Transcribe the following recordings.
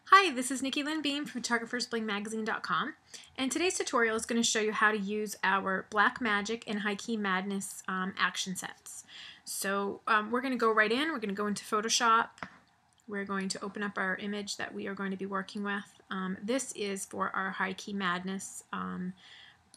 Hi, this is Nikki Lynn Beam from photographersblingmagazine.com, and today's tutorial is going to show you how to use our Black Magic and High Key Madness action sets. So we're going to go right in. We're going to go into Photoshop. We're going to open up our image that we are going to be working with. This is for our High Key Madness.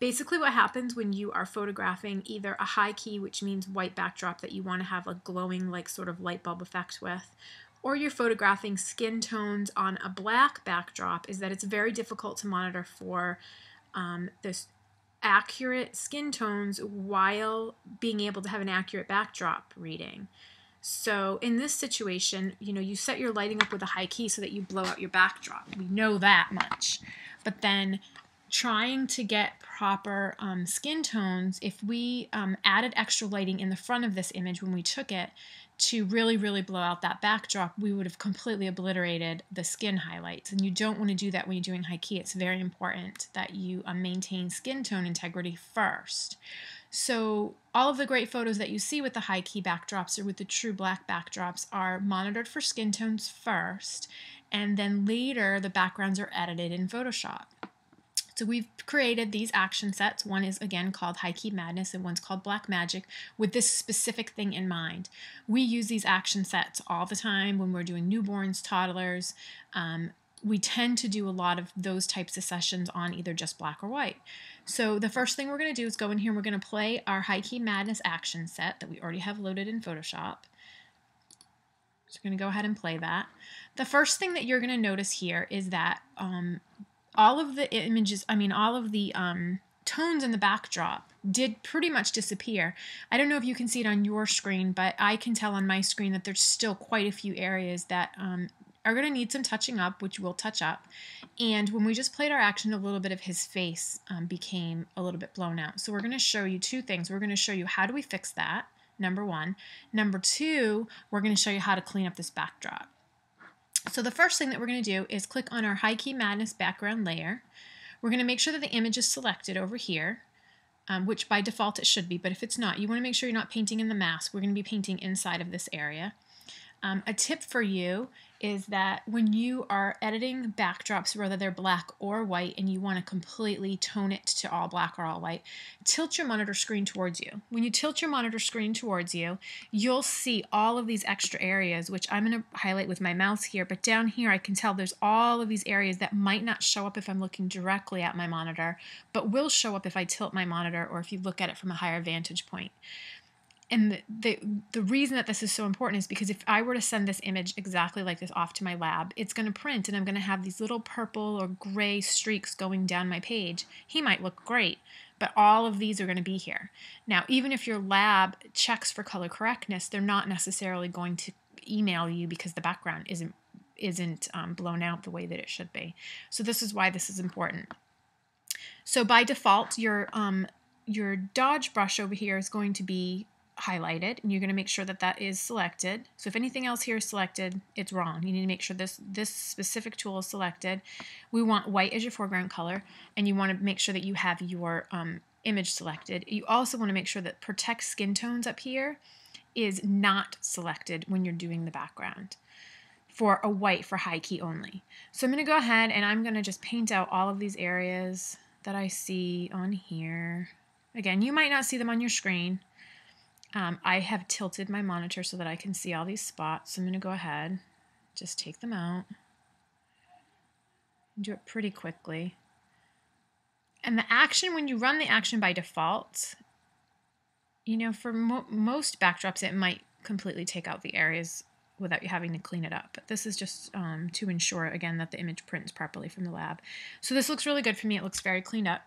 Basically what happens when you are photographing either a high key, which means white backdrop that you want to have a glowing like sort of light bulb effect with, or you're photographing skin tones on a black backdrop, is that it's very difficult to monitor for this accurate skin tones while being able to have an accurate backdrop reading. So in this situation, you set your lighting up with a high key so that you blow out your backdrop. We know that much. But then trying to get proper skin tones, if we added extra lighting in the front of this image when we took it to really, really blow out that backdrop, we would have completely obliterated the skin highlights. And you don't want to do that when you're doing high key. It's very important that you maintain skin tone integrity first. So all of the great photos that you see with the high key backdrops or with the true black backdrops are monitored for skin tones first, and then later the backgrounds are edited in Photoshop. So we've created these action sets. One is, again, called High Key Madness, and one's called Black Magic, with this specific thing in mind. We use these action sets all the time when we're doing newborns, toddlers. We tend to do a lot of those types of sessions on either just black or white. So the first thing we're going to do is go in here and we're going to play our High Key Madness action set that we already have loaded in Photoshop. So we're going to go ahead and play that. The first thing that you're going to notice here is that all of the images, all of the tones in the backdrop did pretty much disappear. I don't know if you can see it on your screen, but I can tell on my screen that there's still quite a few areas that are going to need some touching up, which we'll touch up. And when we just played our action, a little bit of his face became a little bit blown out. So we're going to show you two things. We're going to show you how do we fix that, number one. Number two, we're going to show you how to clean up this backdrop. So the first thing that we're going to do is click on our High Key Madness background layer. We're going to make sure that the image is selected over here, which by default it should be, but if it's not, you want to make sure you're not painting in the mask. We're going to be painting inside of this area. A tip for you is that when you are editing backdrops, whether they're black or white, and you want to completely tone it to all black or all white, tilt your monitor screen towards you. When you tilt your monitor screen towards you, you'll see all of these extra areas, which I'm going to highlight with my mouse here, but down here I can tell there's all of these areas that might not show up if I'm looking directly at my monitor, but will show up if I tilt my monitor or if you look at it from a higher vantage point. And the reason that this is so important is because if I were to send this image exactly like this off to my lab, it's going to print and I'm going to have these little purple or gray streaks going down my page. He might look great, but all of these are going to be here. Now, even if your lab checks for color correctness, they're not necessarily going to email you because the background isn't blown out the way that it should be. So this is why this is important. So by default, your dodge brush over here is going to be highlighted, and you're going to make sure that that is selected. So if anything else here is selected, it's wrong. You need to make sure this specific tool is selected. We want white as your foreground color, and you want to make sure that you have your image selected. You also want to make sure that Protect Skin Tones up here is not selected when you're doing the background for a white for high key only. So I'm going to go ahead and I'm going to just paint out all of these areas that I see on here. Again, you might not see them on your screen. I have tilted my monitor so that I can see all these spots. So I'm going to go ahead, just take them out, do it pretty quickly. And the action, when you run the action by default, for most backdrops, it might completely take out the areas without you having to clean it up. But this is just to ensure, again, that the image prints properly from the lab. So this looks really good for me. It looks very cleaned up.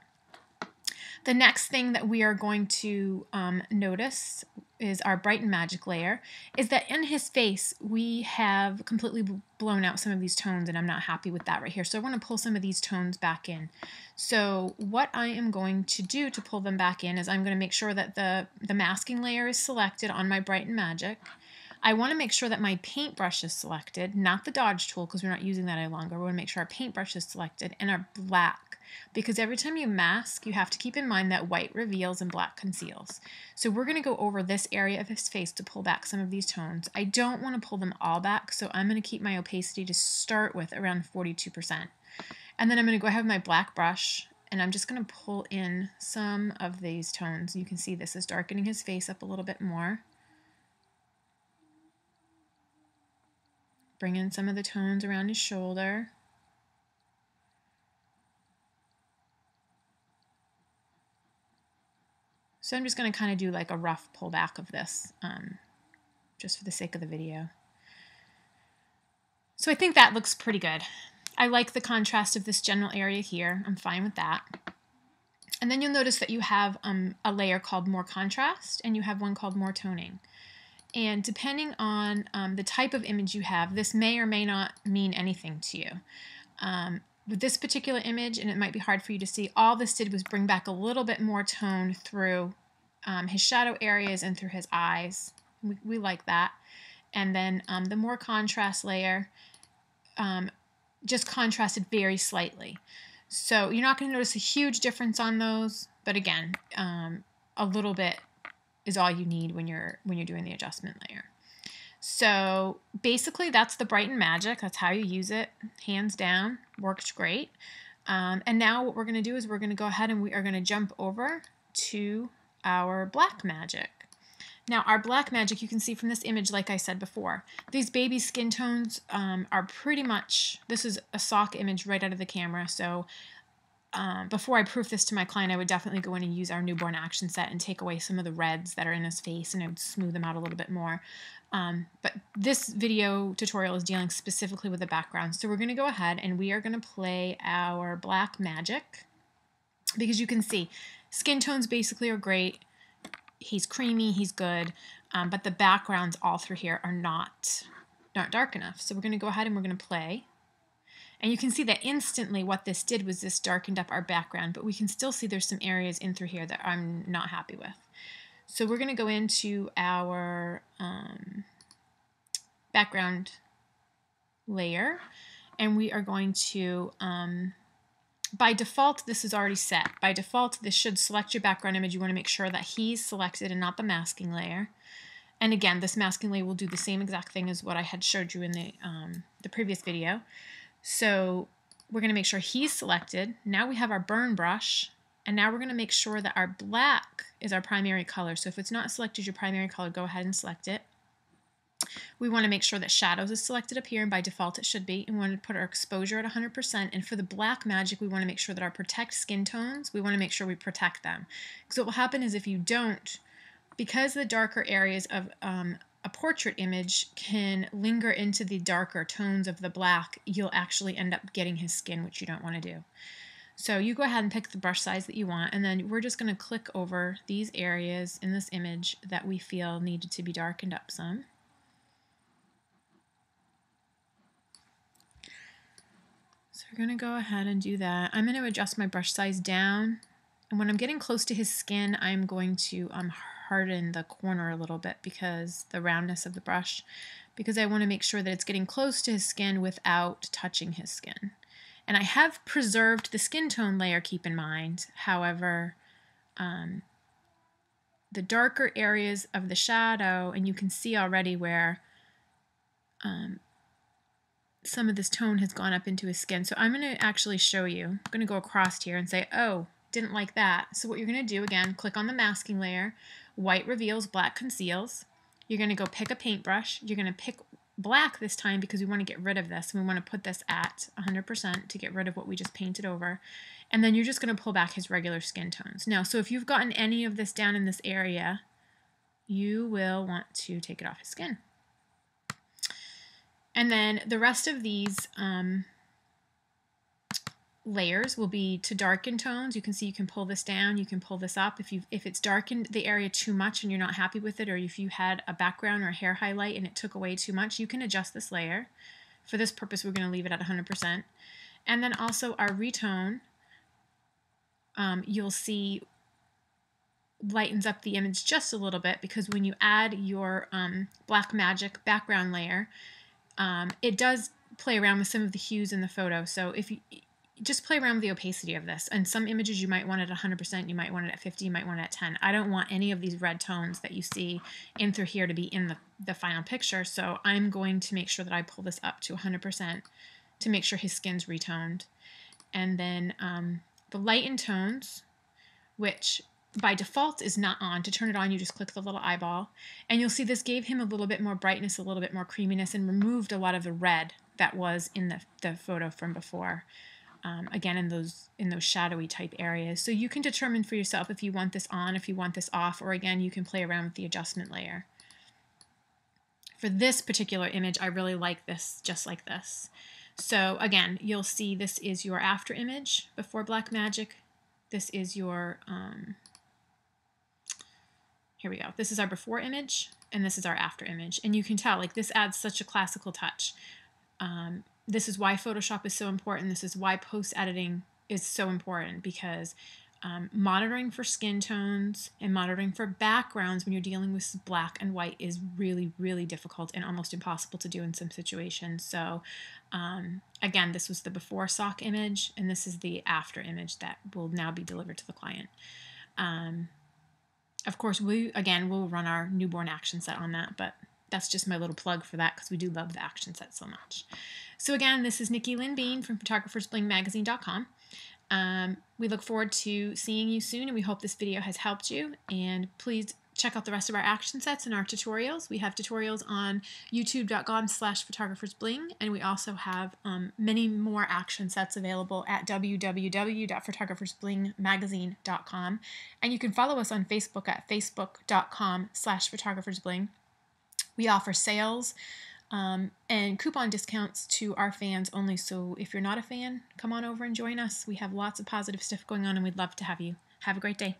The next thing that we are going to notice is our Brighten Magic layer, is that in his face we have completely blown out some of these tones, and I'm not happy with that right here. So I want to pull some of these tones back in. So what I am going to do to pull them back in is I'm going to make sure that the masking layer is selected on my Brighten Magic. I want to make sure that my paintbrush is selected, not the dodge tool because we're not using that any longer. We want to make sure our paintbrush is selected and our black, because every time you mask, you have to keep in mind that white reveals and black conceals. So we're going to go over this area of his face to pull back some of these tones. I don't want to pull them all back, so I'm going to keep my opacity to start with around 42%. And then I'm going to go ahead with my black brush, and I'm just going to pull in some of these tones. You can see this is darkening his face up a little bit more. Bring in some of the tones around his shoulder. So I'm just going to kind of do like a rough pullback of this, just for the sake of the video. So I think that looks pretty good. I like the contrast of this general area here. I'm fine with that. And then you'll notice that you have a layer called More Contrast, and you have one called More Toning. And depending on the type of image you have, this may or may not mean anything to you. With this particular image, and it might be hard for you to see, all this did was bring back a little bit more tone through his shadow areas and through his eyes. We like that. And then the More Contrast layer just contrasted very slightly. So you're not going to notice a huge difference on those, but again, a little bit is all you need when you're doing the adjustment layer. So basically that's the Brighten Magic. That's how you use it. Hands down, worked great. And now what we're going to do is we're going to go ahead and we are going to jump over to our Black Magic. Now our Black Magic, you can see from this image, like I said before, these baby skin tones are pretty much, this is a stock image right out of the camera, so before I proof this to my client, I would definitely go in and use our newborn action set and take away some of the reds that are in his face, and I would smooth them out a little bit more. But this video tutorial is dealing specifically with the background, so we're going to go ahead and we are going to play our Black Magic, because you can see skin tones basically are great. He's creamy, he's good, but the backgrounds all through here are not dark enough. So we're going to go ahead and we're going to play. And you can see that instantly what this did was this darkened up our background, but we can still see there's some areas in through here that I'm not happy with. So we're going to go into our background layer, and we are going to, by default, this is already set. By default, this should select your background image. You want to make sure that he's selected and not the masking layer. And again, this masking layer will do the same exact thing as what I had showed you in the previous video. So we're going to make sure he's selected. Now we have our burn brush, and now we're going to make sure that our black is our primary color. So if it's not selected as your primary color, go ahead and select it. We want to make sure that shadows is selected up here, and by default it should be. And we want to put our exposure at 100%. And for the Black Magic, we want to make sure that our protect skin tones, we want to make sure we protect them. Because what will happen is if you don't, because the darker areas of a portrait image can linger into the darker tones of the black, you'll actually end up getting his skin, which you don't want to do. So you go ahead and pick the brush size that you want, and then we're just going to click over these areas in this image that we feel needed to be darkened up some. So we're going to go ahead and do that. I'm going to adjust my brush size down, and when I'm getting close to his skin, I'm going to harden the corner a little bit, because the roundness of the brush, because I want to make sure that it's getting close to his skin without touching his skin. And I have preserved the skin tone layer, keep in mind. However, the darker areas of the shadow, and you can see already where some of this tone has gone up into his skin. So I'm going to actually show you. I'm going to go across here and say, oh, didn't like that. So what you're going to do, again, click on the masking layer. White reveals, black conceals. You're going to go pick a paintbrush. You're going to pick black this time because we want to get rid of this. And we want to put this at 100% to get rid of what we just painted over. And then you're just going to pull back his regular skin tones. Now, so if you've gotten any of this down in this area, you will want to take it off his skin. And then the rest of these layers will be to darken tones. You can see you can pull this down, you can pull this up. If it's darkened the area too much and you're not happy with it, or if you had a background or a hair highlight and it took away too much, you can adjust this layer. For this purpose, we're going to leave it at 100%. And then also our retone, you'll see lightens up the image just a little bit, because when you add your Blackmagic background layer, it does play around with some of the hues in the photo. So if you just play around with the opacity of this, and some images you might want it at 100%, you might want it at 50, you might want it at 10. I don't want any of these red tones that you see in through here to be in the final picture, so I'm going to make sure that I pull this up to 100% to make sure his skin's retoned. And then the lighten tones, which by default is not on. To turn it on, you just click the little eyeball, and you'll see this gave him a little bit more brightness, a little bit more creaminess, and removed a lot of the red that was in the photo from before. Again, in those shadowy type areas. So you can determine for yourself if you want this on, if you want this off, or again, you can play around with the adjustment layer. For this particular image, I really like this just like this. So again, you'll see this is your after image before Blackmagic. This is your, here we go. This is our before image, and this is our after image. And you can tell, like, this adds such a classical touch. This is why Photoshop is so important. This is why post editing is so important, because monitoring for skin tones and monitoring for backgrounds when you're dealing with black and white is really, really difficult and almost impossible to do in some situations. So again, this was the before sock image, and this is the after image that will now be delivered to the client. Of course, we'll run our newborn action set on that, but that's just my little plug for that, because we do love the action set so much. So again, this is Nikki Lynn Bean from photographersblingnmagazine.com. We look forward to seeing you soon, and we hope this video has helped you. And please check out the rest of our action sets and our tutorials. We have tutorials on youtube.com/photographersbling, and we also have many more action sets available at www.photographersblingnmagazine.com. And you can follow us on Facebook at facebook.com/photographersbling. We offer sales and coupon discounts to our fans only, so if you're not a fan, come on over and join us. We have lots of positive stuff going on, and we'd love to have you. Have a great day.